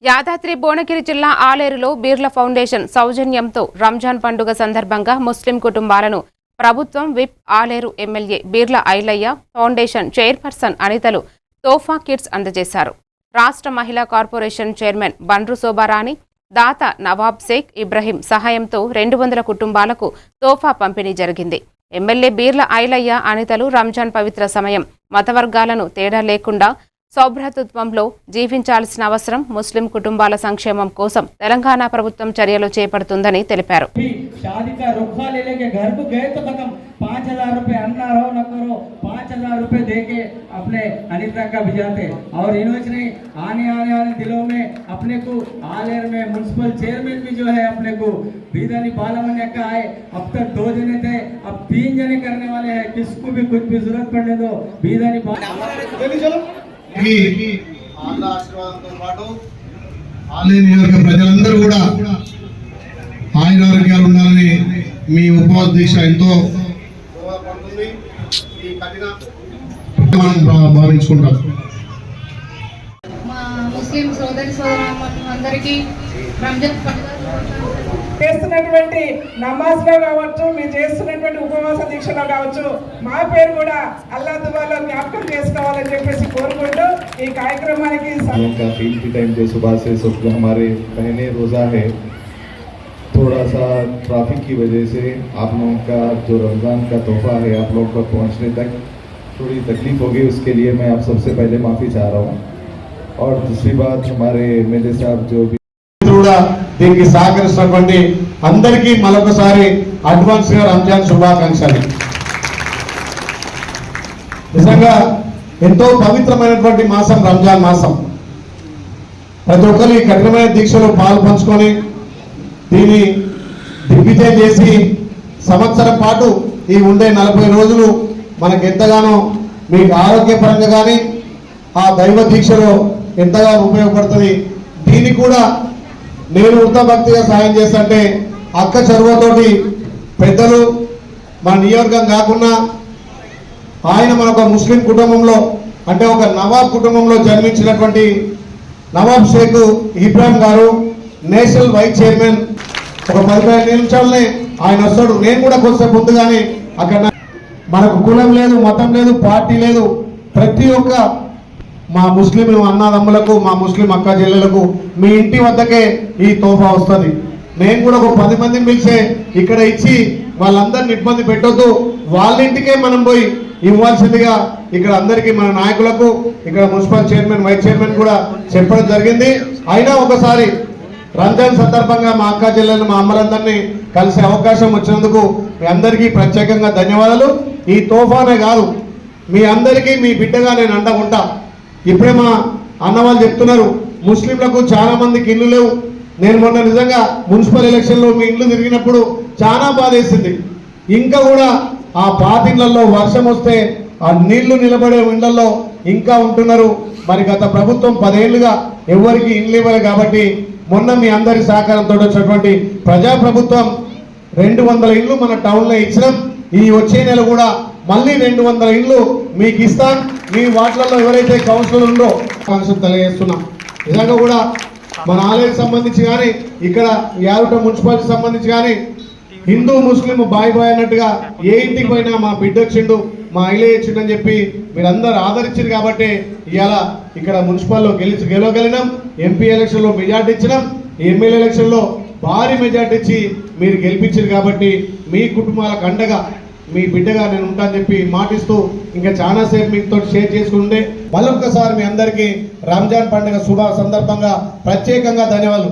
యాదాద్రి భువనగిరి జిల్లా ఆలేరులో బీర్ల ఫౌండేషన్ సౌజన్యంతో రంజాన్ పండుగ సందర్భంగా ముస్లిం కుటుంబాలను ప్రభుత్వం whip Aleru MLA Beerla Ilaiah foundation chairperson అనితలు తోఫా కిట్స్ అందజేశారు. రాష్ట్ర మహిళా కార్పొరేషన్ చైర్మన్ బండ్రు శోభారాణి, దాత నవాబ్ షేక్ ఇబ్రహీం సహాయంతో 200 కుటుంబాలకు తోఫా పంపిణీ జరిగింది. ఎమ్మెల్యే బీర్ల ఐలయ్య అనితలు రంజాన్ పవిత్ర సమయం మతవర్గాలను తేడా లేకుండా సౌభ్రాతృత్వంలో జీవించాల్సిన అవసరం, ముస్లిం కుటుంబాల సంక్షేమం కోసం తెలంగాణ ప్రభుత్వం చర్యలు చేపడుతుందని తెలిపారు. 5,000 रुपए अन्ना रहो न करो 5,000 रुपए देके अपने अनिता का भिजाते और इन्होंने आने वाले दिनों में अपने को आलेर में म्युनिसिपल चेयरमैन भी जो है अपने को बीदानी बालमन्य का आए. अब तक 2 जने थे, अब 3 जने करने वाले हैं. किसको भी कुछ भी जरूरत पड़ने दो बीदानी ఆశీర్వాదంతో పాటు ఆలయ నియోజక ప్రజలందరూ కూడా ఆయురారోగ్యాలు ఉండాలని మీ ఉపవాస దీక్ష ఎంతో దోహదపడుతుంది. ఈ కఠిన భావించుకుంటాం. మా ముస్లిం సోదరి సోదరులందరికీ రంజాన్ పండుగ చేస్తున్నటువంటి నమాజ్లో కావచ్చు, మీరు చేస్తున్నటువంటి ఉపవాస దీక్షలో కావచ్చు, మా పేరు కూడా అల్లా దువాలో జ్ఞాపకం చేసుకోవాలని చెప్పేసి కోరుకుంటూ ఈ కార్యక్రమానికి टाइम पे सुबह से हमारे पहले रोज़ा है. थोड़ा सा ट्रैफिक की वजह से आप लोगों का जो रमज़ान का तोहफा है आप लोग को पहुंचने तक थोड़ी तकलीफ होगी. उसके लिए मैं आप सबसे पहले माफ़ी चाह रहा हूँ. और दूसरी बात, हमारे एमएलए साहब जो भी దీనికి సహకరిస్తున్నటువంటి అందరికీ మరొకసారి అడ్వాన్స్ గా రంజాన్ శుభాకాంక్షలు. నిజంగా ఎంతో పవిత్రమైనటువంటి మాసం రంజాన్ మాసం. ప్రతి ఒక్కరు ఈ కఠినమైన దీక్షలో పాలు పంచుకొని దీన్ని దిగ్విజయం చేసి సంవత్సరం పాటు ఈ ఉండే 40 రోజులు మనకు ఎంతగానో మీకు ఆరోగ్యపరంగా కానీ ఆ దైవ దీక్షలో ఎంతగానో ఉపయోగపడుతుంది. దీన్ని కూడా నేను వృత్తభక్తిగా సహాయం చేస్తుంటే అక్క చొరవతోటి పెద్దలు మన నియోజకం కాకుండా ఆయన మన ఒక ముస్లిం కుటుంబంలో అంటే ఒక నవాబ్ కుటుంబంలో జన్మించినటువంటి నవాబ్ షేక్ ఇబ్రాహిం గారు నేషనల్ వైస్ చైర్మన్. ఒక 15 నిమిషాలనే ఆయన వస్తాడు. నేను కూడా కొంచెం ముందుగానే అక్కడ మనకు కులం లేదు, మతం లేదు, పార్టీ లేదు. ప్రతి ఒక్క మా ముస్లిం అన్నదమ్ములకు, మా ముస్లిం అక్క చెల్లెలకు మీ ఇంటి వద్దకే ఈ తోఫా వస్తుంది. నేను కూడా ఒక 10 మందిని పిలిచే ఇక్కడ ఇచ్చి వాళ్ళందరిని ఇబ్బంది పెట్టొద్దు, వాళ్ళ ఇంటికే మనం పోయి ఇవ్వాల్సిందిగా ఇక్కడ అందరికీ మన నాయకులకు, ఇక్కడ మున్సిపల్ చైర్మన్, వైస్ చైర్మన్ కూడా చెప్పడం జరిగింది. అయినా ఒకసారి రంజాన్ సందర్భంగా మా అక్క చెల్లెలను, మా అమ్మలందరినీ కలిసే అవకాశం వచ్చినందుకు మీ అందరికీ ప్రత్యేకంగా ధన్యవాదాలు. ఈ తోఫానే కాదు, మీ అందరికీ మీ బిడ్డగా నేను అండగుంటా. ఇప్పుడే మా అన్న వాళ్ళు చెప్తున్నారు ముస్లింలకు చాలా మందికి ఇల్లు లేవు. నేను మొన్న నిజంగా మున్సిపల్ ఎలక్షన్లో మీ ఇండ్లు తిరిగినప్పుడు చాలా బాధ వేసింది. ఇంకా కూడా ఆ పాతిళ్లలో వర్షం వస్తే ఆ నీళ్లు నిలబడే ఇళ్లలో ఇంకా ఉంటున్నారు. మరి గత ప్రభుత్వం 10 ఏళ్లుగా ఎవరికి ఇండ్లు ఇవ్వలేదు కాబట్టి మొన్న మీ అందరి సహకారంతో వచ్చినటువంటి ప్రజాప్రభుత్వం 200 ఇండ్లు మన టౌన్లో ఇచ్చినాం. ఈ వచ్చే నెల కూడా మళ్ళీ 200 ఇండ్లు మీకు ఇస్తాం. మీ వార్డులలో ఎవరైతే కౌన్సిలర్ ఉందో తెలియజేస్తున్నాం. నిజంగా కూడా మన ఆలయానికి సంబంధించి కానీ ఇక్కడ యాదట మున్సిపాలిటీ సంబంధించి కానీ హిందూ ముస్లిం బాయ్ బాయ్ అన్నట్టుగా ఏ ఇంటికి పోయినా మా బిడ్డ వచ్చిండు, మా ఐలే వచ్చిండని చెప్పి మీరందరూ ఆదరించారు కాబట్టి ఇవాళ ఇక్కడ మున్సిపల్లో గెలవగలిగినాం. ఎంపీ ఎలక్షన్లో మెజార్టీ ఇచ్చినాం. ఎమ్మెల్యే ఎలక్షన్లో భారీ మెజార్టీ ఇచ్చి మీరు గెలిపించారు కాబట్టి మీ కుటుంబాలకు అండగా మీ బిడ్డగా నేను ఉంటానని చెప్పి మాటిస్తూ ఇంకా చాలా సేపు మీతో షేర్ చేసుకుంటే మళ్ళొక్కసారి మీ అందరికీ రంజాన్ పండుగ శుభ సందర్భంగా ప్రత్యేకంగా ధన్యవాదాలు.